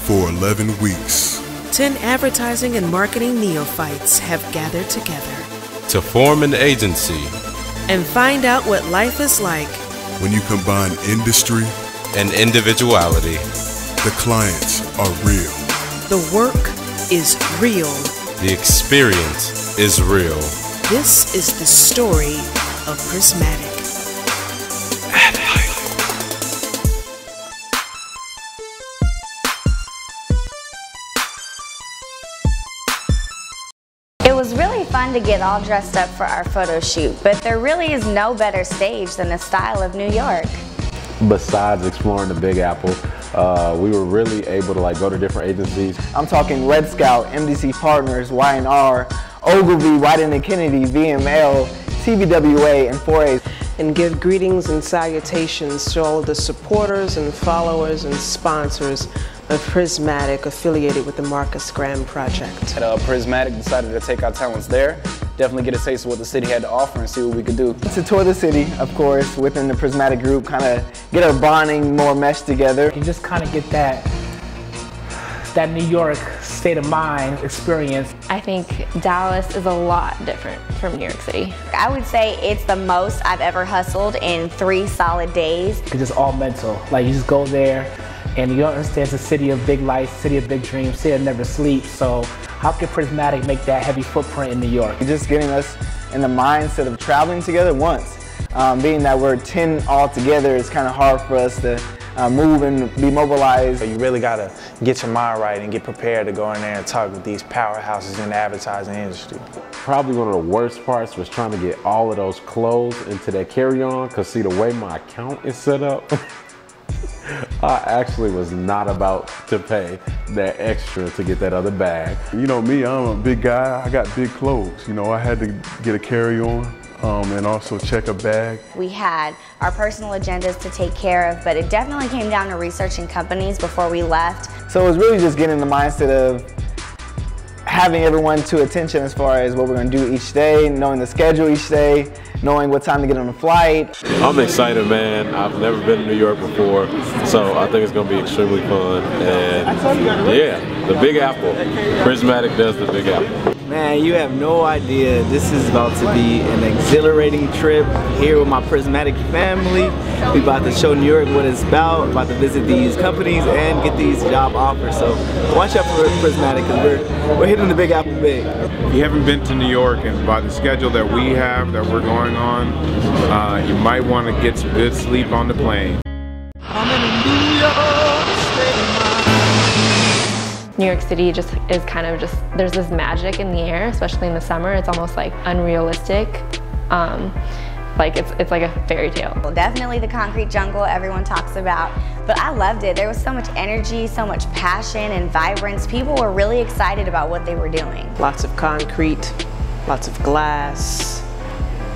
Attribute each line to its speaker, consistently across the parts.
Speaker 1: for 11 weeks.
Speaker 2: 10 advertising and marketing neophytes have gathered together
Speaker 3: to form an agency
Speaker 2: and find out what life is like
Speaker 1: when you combine industry
Speaker 3: and individuality.
Speaker 1: The clients are real.
Speaker 2: The work is real.
Speaker 3: The experience is real.
Speaker 2: This is the story of Prismatic.
Speaker 3: ADlife.
Speaker 4: It was really fun to get all dressed up for our photo shoot, but there really is no better stage than the style of New York.
Speaker 5: Besides exploring the Big Apple, we were really able to go to different agencies.
Speaker 6: I'm talking Red Scout, MDC Partners, Y&R, Ogilvy, Whiting & Kennedy, VML, TBWA, and 4A.
Speaker 7: And give greetings and salutations to all of the supporters and followers and sponsors of Prismatic, affiliated with the Marcus Graham Project.
Speaker 8: Prismatic decided to take our talents there, definitely get a taste of what the city had to offer and see what we could do.
Speaker 6: To tour the city, of course, within the Prismatic group, kind of get our bonding more meshed together.
Speaker 9: You just kind of get that New York state of mind experience.
Speaker 10: I think Dallas is a lot different from New York City.
Speaker 4: I would say it's the most I've ever hustled in 3 solid days.
Speaker 9: It's just all mental. You just go there and you don't understand it's a city of big lights, city of big dreams, city that never sleeps. So how can Prismatic make that heavy footprint in New York?
Speaker 6: Just getting us in the mindset of traveling together once. Being that we're 10 all together, it's kind of hard for us to move and be mobilized.
Speaker 8: You really got to get your mind right and get prepared to go in there and talk with these powerhouses in the advertising industry.
Speaker 5: Probably one of the worst parts was trying to get all of those clothes into that carry-on, because see, the way my account is set up, I actually was not about to pay that extra to get that other bag.
Speaker 1: You know me, I'm a big guy, I got big clothes. You know, I had to get a carry-on. And also check a bag.
Speaker 4: We had our personal agendas to take care of, but it definitely came down to researching companies before we left.
Speaker 6: So it was really just getting the mindset of having everyone to attention as far as what we're going to do each day, knowing the schedule each day, knowing what time to get on the flight.
Speaker 5: I'm excited, man. I've never been to New York before, so I think it's going to be extremely fun. And yeah, the Big Apple. Prismatic does the Big Apple.
Speaker 6: Man, you have no idea. This is about to be an exhilarating trip here with my Prismatic family. We're about to show New York what it's about to visit these companies and get these job offers. So watch out for Prismatic, because we're hitting the Big Apple big.
Speaker 11: If you haven't been to New York, and by the schedule that we have, that we're going on, you might want to get some good sleep on the plane.
Speaker 6: I'm in a New York state of mind.
Speaker 10: New York City just is kind of there's this magic in the air, especially in the summer. It's almost unrealistic. It's like a fairy tale.
Speaker 4: Well, definitely the concrete jungle everyone talks about, but I loved it. There was so much energy, so much passion and vibrance. People were really excited about what they were doing.
Speaker 7: Lots of concrete, lots of glass,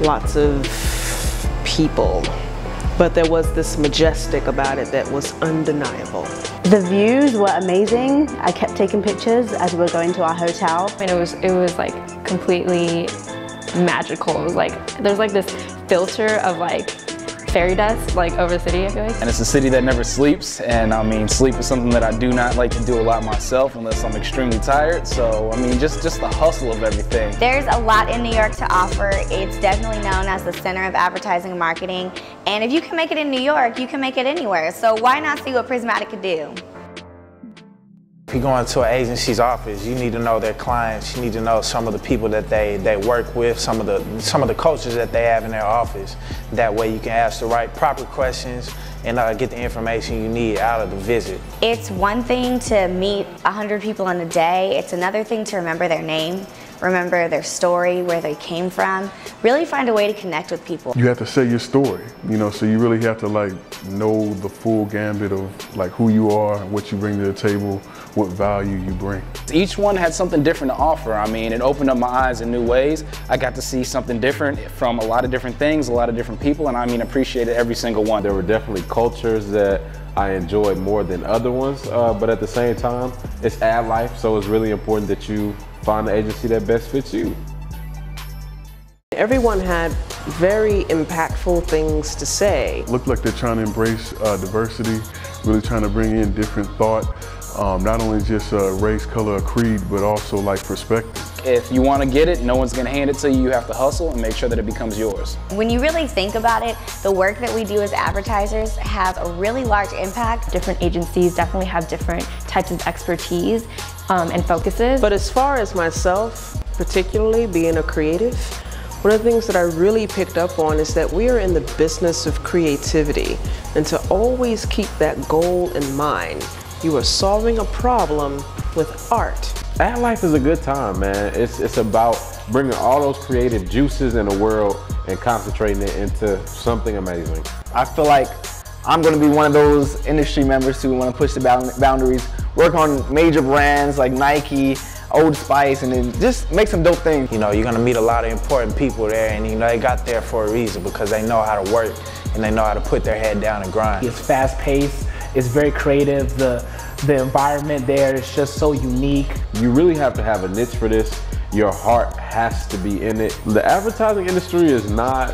Speaker 7: lots of people. But there was this majestic about it that was undeniable.
Speaker 12: The views were amazing. I kept taking pictures as we were going to our hotel.
Speaker 10: And it was completely magical. It was there's this filter of fairy dust over the city, I feel like.
Speaker 8: And it's a city that never sleeps, and I mean, sleep is something that I do not like to do a lot myself unless I'm extremely tired. So I mean, just the hustle of everything.
Speaker 4: There's a lot in New York to offer. It's definitely known as the center of advertising and marketing, and if you can make it in New York, you can make it anywhere. So why not see what Prismatic could do?
Speaker 8: If you go into an agency's office, you need to know their clients. You need to know some of the people that they work with, some of the cultures that they have in their office. That way you can ask the proper questions and get the information you need out of the visit.
Speaker 4: It's one thing to meet 100 people in a day. It's another thing to remember their name, remember their story, where they came from. Really find a way to connect with people.
Speaker 1: You have to say your story, so you really have to know the full gambit of who you are, what you bring to the table, what value you bring.
Speaker 8: Each one had something different to offer. I mean, it opened up my eyes in new ways. I got to see something different from a lot of different things, a lot of different people, and I mean, appreciated every single one.
Speaker 5: There were definitely cultures that I enjoyed more than other ones, but at the same time, it's ADlife, so it's really important that you find the agency that best fits you.
Speaker 7: Everyone had very impactful things to say.
Speaker 1: Looked like they're trying to embrace diversity, really trying to bring in different thought. not only just race, color, or creed, but also like perspective.
Speaker 13: If you want to get it, no one's going to hand it to you. You have to hustle and make sure that it becomes yours.
Speaker 4: When you really think about it, the work that we do as advertisers has a really large impact.
Speaker 10: Different agencies definitely have different types of expertise and focuses.
Speaker 7: But as far as myself, particularly being a creative, one of the things that I really picked up on is that we are in the business of creativity, and to always keep that goal in mind. You are solving a problem with art.
Speaker 5: ADlife is a good time, man. It's about bringing all those creative juices in the world and concentrating it into something amazing.
Speaker 6: I feel like I'm going to be one of those industry members who want to push the boundaries, work on major brands like Nike, Old Spice, and then just make some dope things.
Speaker 8: You know, you're gonna meet a lot of important people there, and you know, they got there for a reason because they know how to work and they know how to put their head down and grind.
Speaker 9: It's fast paced, it's very creative, the environment there is just so unique.
Speaker 5: You really have to have a niche for this. Your heart has to be in it. The advertising industry is not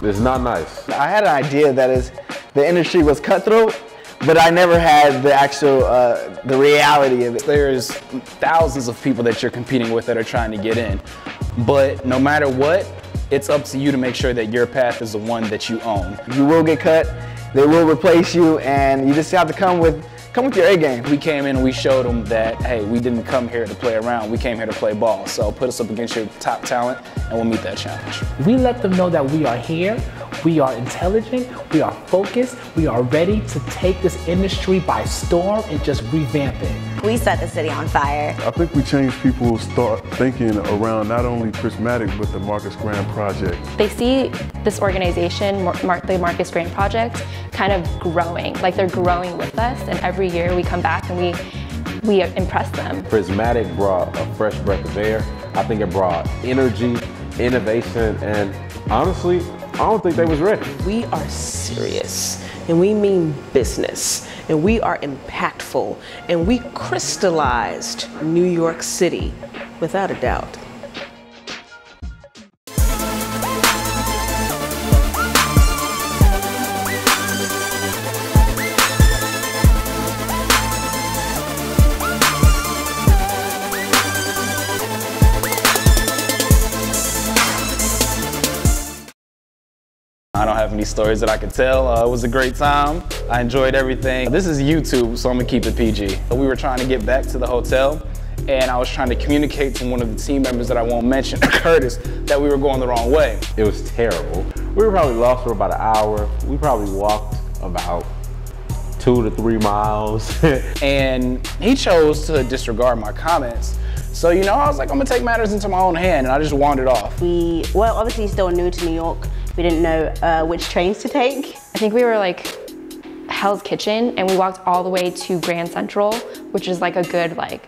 Speaker 5: nice.
Speaker 6: I had an idea that the industry was cutthroat, but I never had the actual, the reality of it.
Speaker 13: There's thousands of people that you're competing with that are trying to get in. But no matter what, it's up to you to make sure that your path is the one that you own.
Speaker 6: You will get cut, they will replace you, and you just have to come with your A game.
Speaker 13: We came in and we showed them that, hey, we didn't come here to play around, we came here to play ball. So put us up against your top talent and we'll meet that challenge.
Speaker 9: We let them know that we are here, we are intelligent, we are focused, we are ready to take this industry by storm and just revamp it.
Speaker 4: We set the city on fire.
Speaker 1: I think we changed people's thought thinking around not only Prismatic, but the Marcus Graham Project.
Speaker 10: They see this organization, the Marcus Graham Project, kind of growing, like they're growing with us, and every year we come back and we impress them.
Speaker 5: Prismatic brought a fresh breath of air. I think it brought energy, innovation, and honestly, I don't think they was ready.
Speaker 7: We are serious, and we mean business, and we are impactful, and we crystallized New York City, without a doubt.
Speaker 13: I don't have any stories that I could tell. It was a great time. I enjoyed everything. This is YouTube, so I'm gonna keep it PG. We were trying to get back to the hotel, and I was trying to communicate to one of the team members that I won't mention, Curtis, that we were going the wrong way.
Speaker 5: It was terrible. We were probably lost for about an hour. We probably walked about 2 to 3 miles.
Speaker 13: And he chose to disregard my comments. So, you know, I was like, I'm gonna take matters into my own hand, and I just wandered off.
Speaker 12: Well, obviously still new to New York. We didn't know which trains to take.
Speaker 10: I think we were like Hell's Kitchen, and we walked all the way to Grand Central, which is like a good, like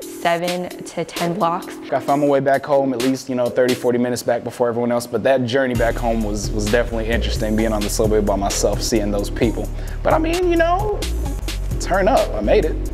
Speaker 10: 7 to 10 blocks.
Speaker 13: I found my way back home at least, 30, 40 minutes back before everyone else, but that journey back home was definitely interesting, being on the subway by myself, seeing those people. But I mean, turn up, I made it.